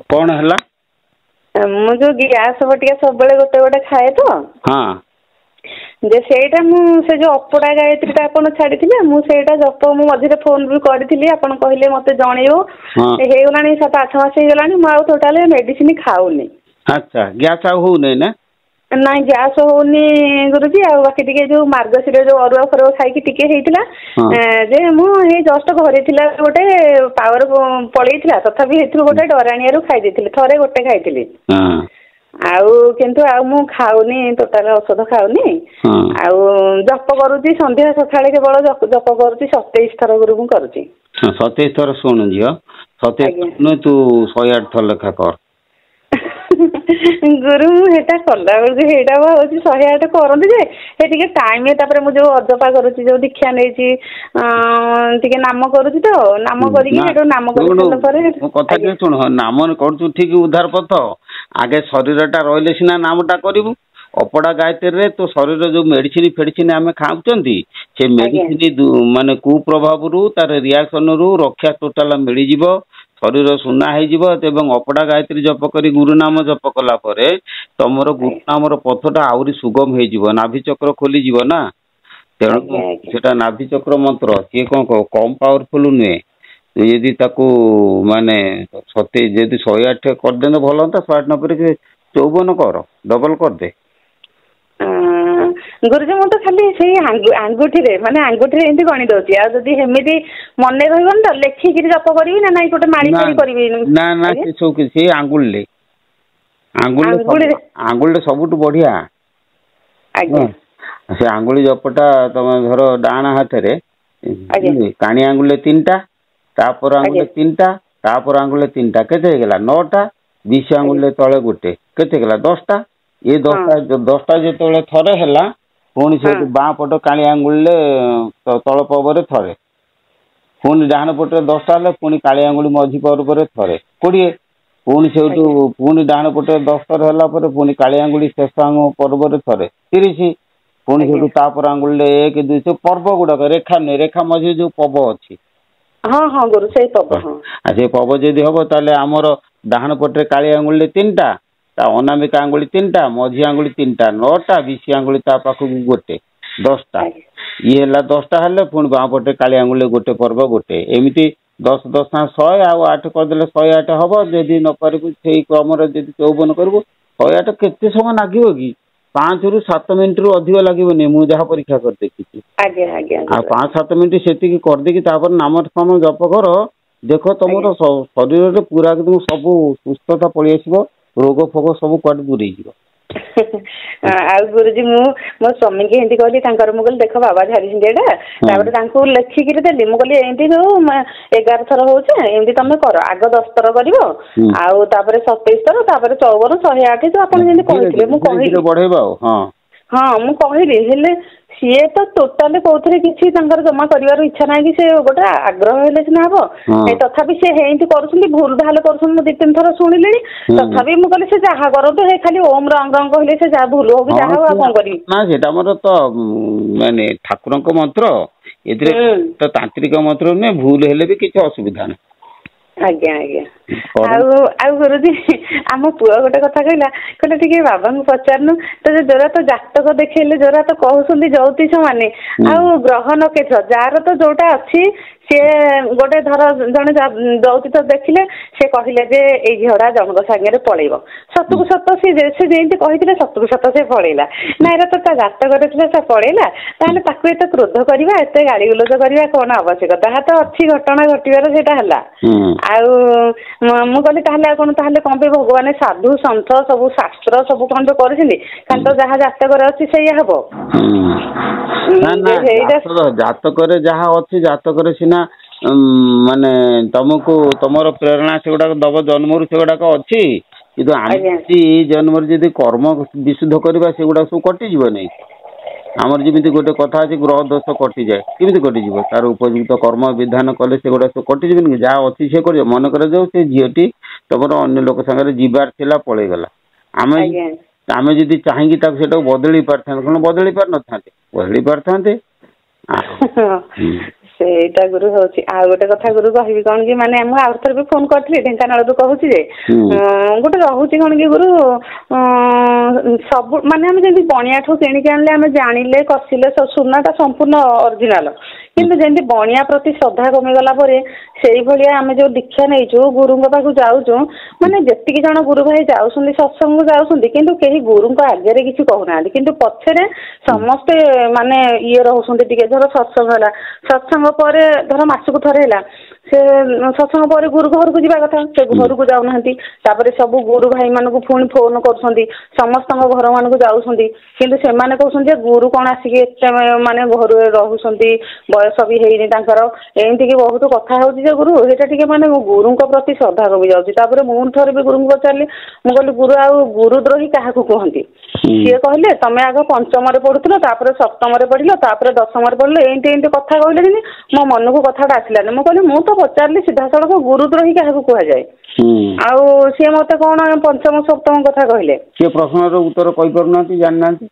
कौन है मु जो गैस बटिया सब गोटे गोटे खाए तो हाँ जे सेटा मु से जो अपड़ा गायत्री टा आपण छाड़ी मुझे जप मु मझे फोन भी करी आपण कहले मते जनइबो हे गलानी 7-8 मास हे गलानी मु टोटल मेडिसिन खाऊनी। अच्छा गैस आ हो नहीं ना नाई गैस होनी गुरुजी आ बाकी टिके जो मार्गशीर जो अरुआ फरुआ खाई टिके हेतिला जे मु हे जस्ट घरे थिला गोटे पावर पळेइथिला तथापि हेतु गोटे डराणिया रु खाई देथिले थरे गोटे खाइथिले आउ किंतु आ मु खाऊनी टोटल औषध खाऊनी आउ जप करूची संध्या सकाळे केवल जप करूची 27 थर गुरु मु करूची 27 थर सुन जियो 27 तू 108 थर लेखा कर गुरु हेटा कला बेलू हेटा हूँ 108 करते जे हे टिके टाइम तापर मु जो अजपा करूची जो दीक्षा नेची टिके नाम करूची तो नाम करिकी हेटो नाम करला परे कथा के सुन नाम करछु ठीक उद्धार पथ आगे शरीरटा रहिले सिना नामटा करिवु अपड़ा गायत्री रे तो शरीर जो मेडिसिन फेडिसिन आमे खाउचंती से मेडिसिन माने कुप्रभाव रु तार रिएक्शन रु रक्षा टोटल मिली जीवो शरीर सुना हो अपड़ा गायत्री जप करी गुरु नाम जप कला परे तमरो गुरु नाम पथटा आउरी सुगम हो नाभि चक्र खोली जीव ना तेणु सेटा नाभि चक्र मंत्र सी कौन कम पावरफुल नुहे यदि ताकू माने सते यदि 108 कर देने भल होता 108 नपर 54 कर डबल कर दे गुरुजी मु तो खाली से आंगुठी रे माने आंगुठी रे एंती गणी दउची आ जदी हेमिति मने रहबन त लेखि कि जप करबी ना नाही कोटे मारी मारी करबी ना ना से सो कि से आंगुल ले सबुट बढ़िया आज्ञा से आंगुली जपटा तम धर डाण हाथ रे कानी आंगुल 3टा तापर आंगुल 3टा तापर आंगुल 3टा केते गेला 9टा 20 आंगुल तळे गुटे केते गेला 10टा ये 10टा जेतोले थरे हला पुणी से बाँ पट काली आंगुल तल पवर थरे पुणी डाण पटे 10टा हेल्ले पुणी काली आंगुल मझी पवर थरे 20 पुणी से पुणी डाण पटे 10टा है पुणी काली आंगुल शेष पर्व थरे 30 पुणी से तापर आंगुल 1 2 से पर्व गुड़ाक रेखा नहीं रेखा मझी जो पब अच्छी हाँ हाँ गुरु से पब से पब जदि हम ताले आमर डाण पटे काली आंगुल 3टा अनामिका आंगुली 3टा मझी आंगुली 3टा 9टा 20 आंगुली ता पाखु गोटे 10टा ये 10टा हेल्ले पुणी बाँ पटे काली आंगुल गोटे पर्व गोटे एमती 10 10 100 आउ 8 करदे 108 हम जदि न पारू से क्रम 54 करू 108 केते समय लगे कि 5 रु 7 मिनिट रु अधिक लगे मुझे जहाँ परीक्षा कर देखी 5-7 मिनिट से करदे नाम फाम जप कर देख तुम शरीर में पूरा एकदम सब सुस्थता पलि आस रोग फोग सब कुआडे दूरे गुरुजी मो स्वामी की हिंदी कहली मुझे देख बाबा झाड़ी एटा लेखिक देली मुझे एमती जो 11 थर होमती तुम कर आग 10 थर कर 27 थर 54 108 जो आप बढ़ेबा हाँ मु कहली हेले सीए तो टोटाल कौन किसी जमा कर इच्छा ना कि गोटे आग्रह हेले सीना हम तथापि से हेंती कर भूल भाल कर 2-3 थर शुणिले तथापि मुझे से जहाँ करूँ हे खाली ओम रंग रंग कहले से जहाँ भूल हो जहाँ कौन करी ना सेटा मोर तो माने ठाकुर मंत्र ए तो तांत्रिक मंत्र नुहे भूल हेले भी किसी असुविधा ना आज्ञा आज्ञा गुरुजी आम पुआ गोटे कथा कहला टे बाबा को पचारनु तो जोरा तो जातक देखेले जोरा तो कहते ज्योतिष माने आउ ग्रह नक्षत्र जार तो जोटा अच्छी सी गोटे धर जड़े ज्योतिष देखिले से कहले जे ए झीड़ा जनक सागे पलैब सतु सत सी जमी कहते सतु सत से पलैला ना एरा तो जातक से पलैला ताहले ताकू एत क्रोध करवा एत गाड़ी गुलज करवा कौन आवश्यकता तो अच्छी घटना घटवर सेटा आउ मु कहली कौन भगवान साधु सन्थ सब शास्त्र सब कौन कर जहाँ जातक अच्छी से हम जातक जहाँ अच्छी जातक सीना माने तुमको तुमर प्रेरणा से गुड़ाक दब जन्म से गुड़ाक अच्छी कि जन्म जदि कर्म विशुद्ध करवा से गुड़ा सब कटिज नहीं आमर जमी गोटे कथा अच्छे ग्रह दोष कटि जाए केमी कटिज तार उपयुक्त कर्म विधान कले से गुड़ा सब कटिज जहाँ अच्छी से कर मन कर से झीटी तुम अन्य लोक सागर जीवार थिला पलैगला आम जदि चाहिए बदली पारता कौन बदली पार न बदली पारता ସେଇଟା ଗୁରୁ ହଉଛି। ଆଉ ଗୋଟେ କଥା ଗୁରୁ କହିବି କଣ କି, ମାନେ ମୁଁ ଆଉ ଥରେ ବି ଫୋନ କରିଥିଲି ଢେଙ୍କାନାଳରୁ କହୁଛି ଯେ ଗୋଟେ ରହୁଛି କଣ କି ଗୁରୁ, ସବୁ ମାନେ ଆମେ ଯେମିତି ବଣିଆଠୁ କିଣିକି ଆଣିଲେ ଆମେ ଜାଣିଲେ କଷିଲେ ସୁନାଟା ସମ୍ପୂର୍ଣ୍ଣ ଅରିଜିନାଲ, କିନ୍ତୁ ଯେମିତି ବଣିଆ ପ୍ରତି ଶ୍ରଦ୍ଧା କମିଗଲା ପରେ ସେଇଭଳିଆ ଆମେ ଯୋଉ ଦୀକ୍ଷା ନେଇଛୁ ଗୁରୁଙ୍କ ପାଖକୁ ଯାଉଛୁ, ମାନେ ଯେତିକି ଜଣ ଗୁରୁ ଭାଇ ଯାଉଛନ୍ତି ସତ୍ସଙ୍ଗକୁ ଯାଉଛନ୍ତି କିନ୍ତୁ କେହି ଗୁରୁଙ୍କ ଆଗରେ କିଛି କହୁନାହାନ୍ତି, କିନ୍ତୁ ପଛରେ ସମସ୍ତେ ମାନେ ଇଏ ରହୁଛନ୍ତି ଟିକେ। ଧର ସତ୍ସଙ୍ଗ ହେଲା, ସତ୍ସଙ୍ଗ ପରେ ଧର ମାସକୁ ଥରେ ହେଲା, ସେ ସତ୍ସଙ୍ଗ ପରେ ଗୁରୁ ଘରକୁ ଯିବା କଥା, ସେ ଘରକୁ ଯାଉନାହାନ୍ତି। ତାପରେ ସବୁ ଗୁରୁ ଭାଇ ମାନଙ୍କୁ ପୁଣି ଫୋନ କରୁଛନ୍ତି, ସମସ୍ତଙ୍କ ଘର ମାନଙ୍କୁ ଯାଉଛନ୍ତି, କିନ୍ତୁ ସେମାନେ କହୁଛନ୍ତି ଯେ ଗୁରୁ କଣ ଆସିକି ଏତେ ମାନେ ଘରୁ ରହୁଛନ୍ତି, ବୟସ ବି ହେଇନି ତାଙ୍କର, ଏମିତି କି ବହୁତ କଥା ହଉଛି ଯେ ଗୁରୁ ସେଇଟା ଟିକେ ମାନେ ଗୁରୁଙ୍କ ପ୍ରତି ଶ୍ରଦ୍ଧା କମି ଯାଉଛି। ତାପରେ ମୁଁ ଥରେ ବି ଗୁରୁଙ୍କୁ ପଚାରିଲି, ମୁଁ କହିଲି ଗୁରୁ ଆଉ ଗୁରୁଦ୍ରୋହୀ କାହାକୁ କୁହନ୍ତି? ସିଏ କହିଲେ ତମେ ଆଗ ପଞ୍ଚମରେ ପଢୁଥିଲ, ତାପରେ ସପ୍ତମରେ ପଢିଲ, ତାପରେ ଦଶମରେ ପଢିଲ, ଏମିତି ଏମିତି କଥା କହିଲେ ଯେମିତି ମୋ ମନକୁ କଥାଟା ଆସିଲାନି। ମୁଁ କହିଲି ମୁଁ ତ ପଚାରିଲି ସିଧାସଳଖ ଗୁରୁଦ୍ରୋହୀ କାହାକୁ କୁହାଯାଏ, ଆଉ ସିଏ ମତେ କଣ ପଞ୍ଚମ ସପ୍ତମ କଥା କହିଲେ। ସିଏ ପ୍ରଶ୍ନର ଉତ୍ତର କହିପାରୁନାହାନ୍ତି, ଜାଣିନାହାନ୍ତି।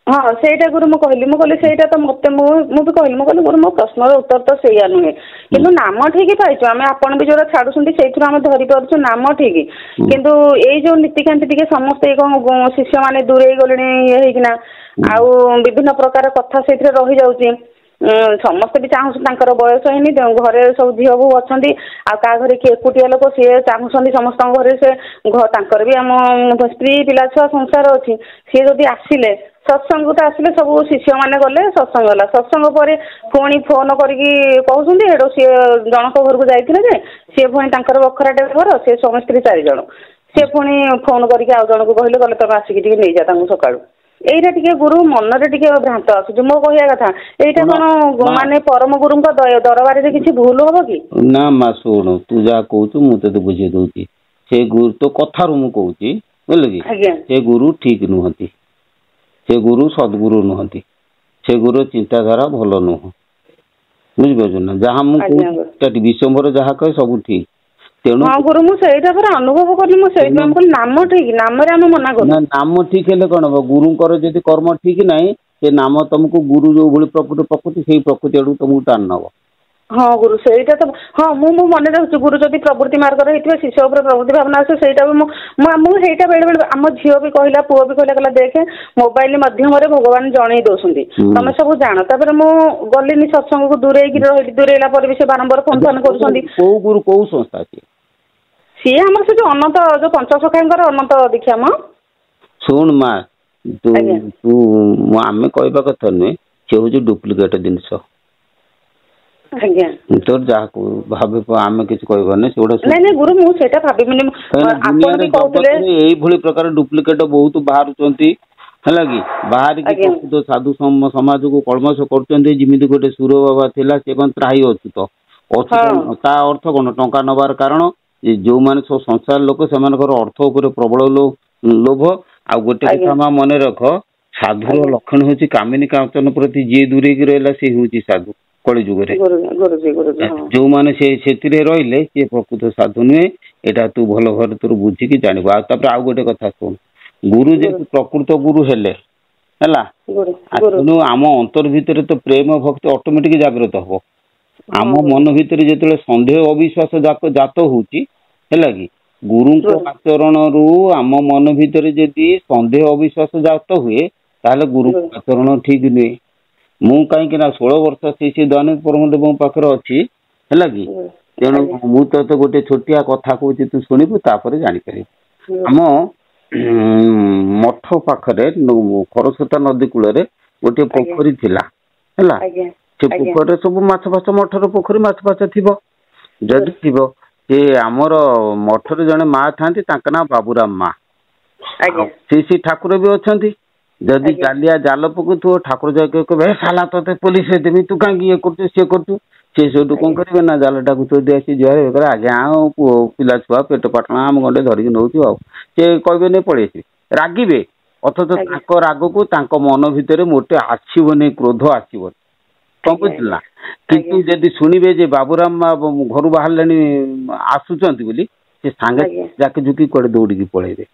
ହଁ ସେଇଟା ଗୁରୁ ମୁଁ କହିଲି ସେଇଟା ତ ମତେ ମୁଁ ବି କହିଲି, ମୁଁ କହିଲି ଗୁରୁ ମୋ ପ୍ରଶ୍ନର ଉତ୍ତର ତ ସେଇଆ ନୁହେଁ, କିନ୍ତୁ ନାମ ଠିକ ପାଇଛୁ ଆମେ, ଆପଣ ବି ଯୋଉଟା ଛାଡୁଛନ୍ତି ସେଇଥିରୁ ଆମେ ଧରି ପାରୁଛୁ ନାମ ଠିକ, କିନ୍ତୁ ଏଇ ଯୋଉ ନୀତିକାନ୍ତି ଟିକେ ସମସ୍ତେ କଣ ଶିଷ୍ୟ ମାନେ ଦୂରେଇ ଗଲେଣି ଇଏ ହେଇକିନା, ଆଉ ବିଭିନ୍ନ ପ୍ରକାର କଥା ସେଇଥିରେ ରହିଯାଉଛି। ସମସ୍ତେ ବି ଚାହୁଁଛନ୍ତି, ତାଙ୍କର ବୟସ ହେଇନି, ଘରେ ସବୁ ଝିଅ ବୋହୁ ଅଛନ୍ତି, ଆଉ କାହା ଘରେ କିଏ ଏକୁଟିଆ ଲୋକ, ସିଏ ଚାହୁଁଛନ୍ତି ସମସ୍ତଙ୍କ ଘରେ ସେ ତାଙ୍କର ବି ଆମ ସ୍ତ୍ରୀ ପିଲା ଛୁଆ ସଂସାର ଅଛି, ସିଏ ଯଦି ଆସିଲେ ସତ୍ସଙ୍ଗକୁ ତ ଆସିଲେ, ସବୁ ଶିଷ୍ୟ ମାନେ ଗଲେ ସତ୍ସଙ୍ଗ ହେଲା, ସତ୍ସଙ୍ଗ ପରେ ପୁଣି ଫୋନ କରିକି କହୁଛନ୍ତି ହେଠୁ ସିଏ ଜଣଙ୍କ ଘରକୁ ଯାଇଥିଲେ ଯେ ସିଏ ପୁଣି ତାଙ୍କର ବଖରାଟେ ଘର, ସେ ସ୍ୱାମୀ ସ୍ତ୍ରୀ 4 ଜଣ, ସେ ପୁଣି ଫୋନ କରିକି ଆଉ ଜଣଙ୍କୁ କହିଲେ ତମେ ଆସିକି ଟିକେ ନେଇଯା ତାଙ୍କୁ ସକାଳୁ। ଏଇଟା ଟିକେ ଗୁରୁ ମନରେ ଟିକେ ଭ୍ରାନ୍ତ ଆସୁଛି। ମୋ କହିବା କଥା ଏଇଟା କଣ ମାନେ ପରମ ଗୁରୁଙ୍କ ଦରବାରରେ କିଛି ଭୁଲ ହବ କି? ନା ମା ଶୁଣୁ, ତୁ ଯାହା କହୁଛୁ ମୁଁ ତତେ ବୁଝେଇ ଦଉଛି। ସେ ଗୁରୁ ତ କଥାରୁ ମୁଁ କହୁଛି, ବୁଝିଲ କି, ସେ ଗୁରୁ ଠିକ ନୁହନ୍ତି, ସେ ଗୁରୁ ସଦ୍ଗୁରୁ ନୁହନ୍ତି, ସେ ଗୁରୁ ଚିନ୍ତାଧାରା ଭଲ ନୁହଁ, ବୁଝିପାରୁଛୁ ନା। ଯାହା ମୁଁ କହୁଛି ବିଶ୍ୱମ୍ବର ଯାହା କହେ ସବୁ ଠିକ, ତେଣୁ ହଁ ଗୁରୁ ମୁଁ ସେଇଟା ପୁରା ଅନୁଭବ କଲି, ମୁଁ ସେଇଥିପାଇଁ କହିଲି ନାମ ଠିକ, ନାମରେ ଆମେ ମନା କରୁଛୁ। ନାମ ଠିକ ହେଲେ କଣ ହବ, ଗୁରୁଙ୍କର ଯଦି କର୍ମ ଠିକ ନାହିଁ ସେ ନାମ ତମକୁ ଗୁରୁ ଯୋଉ ଭଳି ପ୍ରକୃତି ସେଇ ପ୍ରକୃତି ଆଡକୁ ତମକୁ ଟାଣି ନବ। ହଁ ଗୁରୁ ସେଇଟା ତ, ହଁ ମୁଁ ମନେ ରହୁଛି, ଗୁରୁ ଯଦି ପ୍ରବୃତ୍ତି ମାର୍ଗରେ ହେଇଥିବେ ଶିଷ୍ୟ ଉପରେ ପ୍ରବୃତ୍ତି ଭାବନା ଆସେ, ସେଇଟା ବି ମୁଁ ସେଇଟା ବେଳେ ବେଳେ ଆମ ଝିଅ ବି କହିଲା, ପୁଅ ବି କହିଲା ଦେଖେ ମୋବାଇଲ ମାଧ୍ୟମରେ ଭଗବାନ ଜଣେଇ ଦଉଛନ୍ତି, ତମେ ସବୁ ଜାଣ। ତାପରେ ମୁଁ ଗଲିନି ସତ୍ସଙ୍ଗକୁ, ଦୂରେଇକି ରହିଲି, ଦୂରେଇଲା ପରେ ବି ସେ ବାରମ୍ବାର ଫୋନ ଫାନ କରୁଛନ୍ତି। କୋଉ ଗୁରୁ କୋଉ ସଂସ୍ଥା ଅଛି? ସିଏ ଆମର ସେ ଯୋଉ ଅନନ୍ତ ଯୋଉ ପଞ୍ଚସଖାଙ୍କର ଅନନ୍ତ ଦୀକ୍ଷା ମ। ଶୁଣ ମା, ଆମେ କହିବା କଥା ନୁହେଁ, ସେ ହଉଛି ଡୁପ୍ଲିକେଟ ଜିନିଷ। ଆଜ୍ଞା ତୋର ଯାହାକୁ ଭାବେ ଆମେ କିଛି କହିବାନି, ସେଗୁଡା ନାଇଁ ଗୁରୁ ମୁଁ ସେଇଟା ଭାବିବିନି। ଆପଣ ବି କହୁଥିଲେ ଏଇଭଳି ପ୍ରକାର ଡୁପ୍ଲିକେଟ ବହୁତ ବାହାରୁଛନ୍ତି, ହେଲା କି, ବାହାରିକି ପ୍ରକୃତ ସାଧୁ ସମାଜକୁ କଳମସ କରୁଛନ୍ତି। ଯେମିତି ଗୋଟେ ସୁର ବାବା ଥିଲା, ସେ କଣ ତ୍ରାହି ଅଚ୍ୟୁତ, ତା ଅର୍ଥ କଣ, ଟଙ୍କା ନବାର କାରଣ ଯୋଉମାନେ ସବୁ ସଂସାର ଲୋକ ସେମାନଙ୍କର ଅର୍ଥ ଉପରେ ପ୍ରବଳ ଲୋଭ। ଆଉ ଗୋଟେ କଥା ମା ମନେ ରଖ, ସାଧୁର ଲକ୍ଷଣ ହଉଛି କାମିନୀ କାଞ୍ଚନ ପ୍ରତି ଯିଏ ଦୂରେଇକି ରହିଲା ସେ ହଉଛି ସାଧୁ କଳି ଯୁଗରେ। ଯୋଉମାନେ ସେଥିରେ ରହିଲେ ସିଏ ପ୍ରକୃତ ସାଧୁ ନୁହେଁ, ଏଇଟା ତୁ ଭଲ ଭାବରେ ତୋର ବୁଝିକି ଜାଣିବୁ। ଆଉ ତାପରେ ଆଉ ଗୋଟେ କଥା ଶୁଣ, ଗୁରୁ ଯେହେତୁ ପ୍ରକୃତ ଗୁରୁ ହେଲେ ହେଲା, ତେଣୁ ଆମ ଅନ୍ତର ଭିତରେ ତ ପ୍ରେମ ଭକ୍ତି ଅଟୋମେଟିକ ଜାଗ୍ରତ ହବ। ଆମ ମନ ଭିତରେ ଯେତେବେଳେ ସନ୍ଦେହ ଅବିଶ୍ୱାସ ଜାତ ହଉଛି, ହେଲା କି, ଗୁରୁଙ୍କ ଆଚରଣରୁ ଆମ ମନ ଭିତରେ ଯଦି ସନ୍ଦେହ ଅବିଶ୍ୱାସ ଜାତ ହୁଏ, ତାହେଲେ ଗୁରୁଙ୍କ ଆଚରଣ ଠିକ ନୁହେଁ। ମୁଁ କାହିଁକି ନା 16 ବର୍ଷ ସେ ଦୈନିକ ପରମଦେବଙ୍କ ପାଖରେ ଅଛି, ହେଲା କି, ତେଣୁ ମୁଁ ତତେ ଗୋଟେ ଛୋଟିଆ କଥା କହୁଛି, ତୁ ଶୁଣିବୁ ତାପରେ ଜାଣିପାରିବୁ। ଆମ ମଠ ପାଖରେ ଖରସ୍ରୋତା ନଦୀ କୂଳରେ ଗୋଟେ ପୋଖରୀ ଥିଲା, ହେଲା, ସେ ପୋଖରୀରେ ସବୁ ମାଛ ଫାଛ, ମଠର ପୋଖରୀ ମାଛ ଫାଛ ଥିବ, ଯଦି ଥିବ, ସେ ଆମର ମଠରେ ଜଣେ ମା ଥାନ୍ତି, ତାଙ୍କ ନାଁ ବାବୁରାମ ମା, ସେ ଠାକୁର ବି ଅଛନ୍ତି। ଯଦି ଜାଲିଆ ଜାଲ ପକଉଥିବ, ଠାକୁର ଯାଇକି କହିବେ ସାଲା ତତେ ପୋଲିସରେ ଦେବି, ତୁ କାହିଁକି ଇଏ କରୁଛୁ ସିଏ କରୁଛୁ, ସେ ସେଇଠୁ କଣ କରିବେ ନା ଜାଲଟାକୁ ଚୋରି ଆସି ଜୁହାର କରେ, ଆଜ୍ଞା ଆଉ ପୁଅ ପିଲା ଛୁଆ ପେଟ ପାଟଣା ଆମ ଗଣ୍ଡେ ଧରିକି ନଉଛୁ, ଆଉ ସେ କହିବେନି ପଳେଇ ଆସିବେ, ରାଗିବେ, ଅଥଚ ତାଙ୍କ ରାଗକୁ ତାଙ୍କ ମନ ଭିତରେ ମୋଟେ ଆସିବନି, କ୍ରୋଧ ଆସିବନି, କଣ ବୁଝିଲା। କିନ୍ତୁ ଯଦି ଶୁଣିବେ ଯେ ବାବୁରାମ ଘରୁ ବାହାରିଲେଣି ଆସୁଛନ୍ତି ବୋଲି, ସେ ସାଙ୍ଗେ ଜାକି ଜୁକି କୁଆଡେ ଦୌଡ଼ିକି ପଳେଇବେ।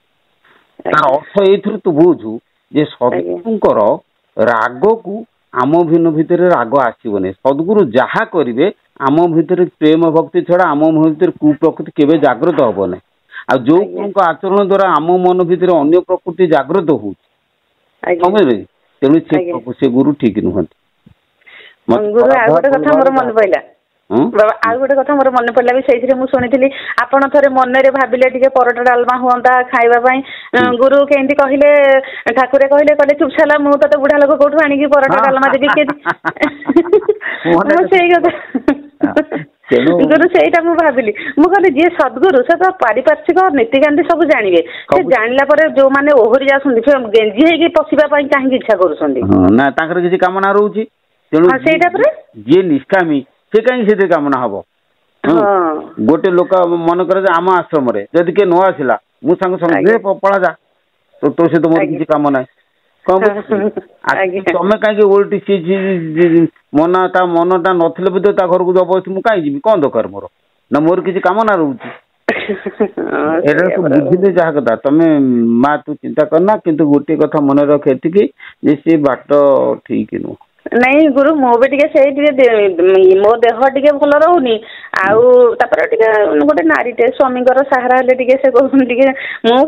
ତାର ଅର୍ଥ ଏଇଥିରୁ ତୁ ବୁଝୁ ଯେ ସଦ୍ଗୁରୁଙ୍କର ରାଗକୁ आम भितर राग आसबनी सद्गुरु जहा करेंगे आम भितर प्रेम भक्ति छड़ा आम भितर कुप्रकृति केवे जागृत हम ना आ जो गुरु आचरण द्वारा आम मन भितर अन्य प्रकृति जागृत हो तेणु से गुरु ठीक नुहति गुरु आ गोटे कथा मोर मन पइला आ गोटे कथा मोर मन पड़ला भी से शुणी आपण थे मन में भाविले टे परोटा डालमा हुआ खावाई गुरु केमती कहले ठाकुर कहले कहले चुप छाला मु तो बुढ़ा लोक कौटू आणिकी परोटा डालमा देवी गुरु से भाविली मु कहली जी सद्गुरु से तो पारिपार्श्विक नीतिकांति सब जानवे से जानला जो मैंने ओहरी जाऊँ गेंजी होगी पशिबा कहीं इच्छा कर किसी कामना रोचे तेणु जी निष्कामी से कहीं कामना हम गोटे लोक मन कर आम आश्रम जदि किए न आसला मुझे पड़ा जा तो सहित मोर किसी काम ना तमें कहीं ओल्टी सी मना मनटा नथिले भी घर को जबरदस्ती मुझे कहीं जी कौन दरकार मोर ना मोर किसी काम ना रोचे बुझे जहा कथा तमें माँ तू चिंता करना किंतु गोटे कथा मन रख सी बाट ठीक नुह नहीं गुरु मो भी मो देह टे भल रोनी गोटे नारीटे स्वामी सहारा हेल्ले से कहूँ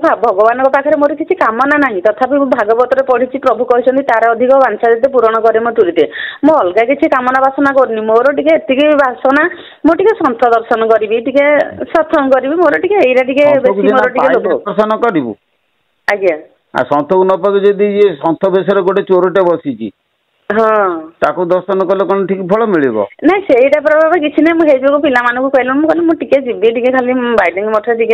भगवान पाखे मोर किसी कामना ना तथापि भागवत पढ़ी प्रभु कहते तार अधिक वांछा जो पूरण करे मो तुरीते मो अलग किसी कामना बासना करनी मोर टे बासना मुझे सन्थ दर्शन करी सत्संग करी मोर दर्शन करू आज्ञा सन्थ को नपाक जदि सन्थ बेसर गोटे चोरटे बसी ताको दर्शन कले कौन ठीक फल मिल ना से किसी ना मुझे पिला कहल मुझे जी खाली बैडिंग मठ जी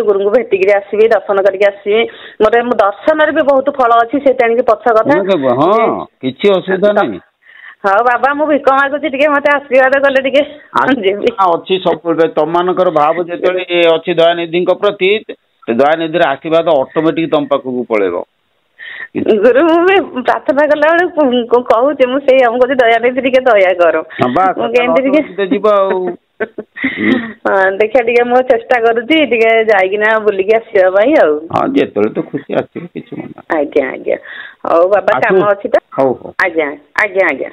गुरु को भेटिक आसबि दर्शन करके आसबि मोटे दर्शन भी बहुत फल अच्छी से पछ कथा किसी असुविधा नहीं हाँ बाबा मु भिक मागुची मत आशीर्वाद कले अच्छी सब तुम मान भाव जो अच्छी दयानिधि प्रति दयानिधि आशीर्वाद ऑटोमेटिक तुम पाखक पड़ेगा गुरु मुझे प्रार्थना कला कहूँ मुझे हमको दयानिधि टे दया कर देखिए टे मु चेष्टा करुँगी जाइना बुलिकी आसवाई जो तो खुशी आज्ञा आज्ञा हौ बाबा काम अच्छी तो आज्ञा आज्ञा आज्ञा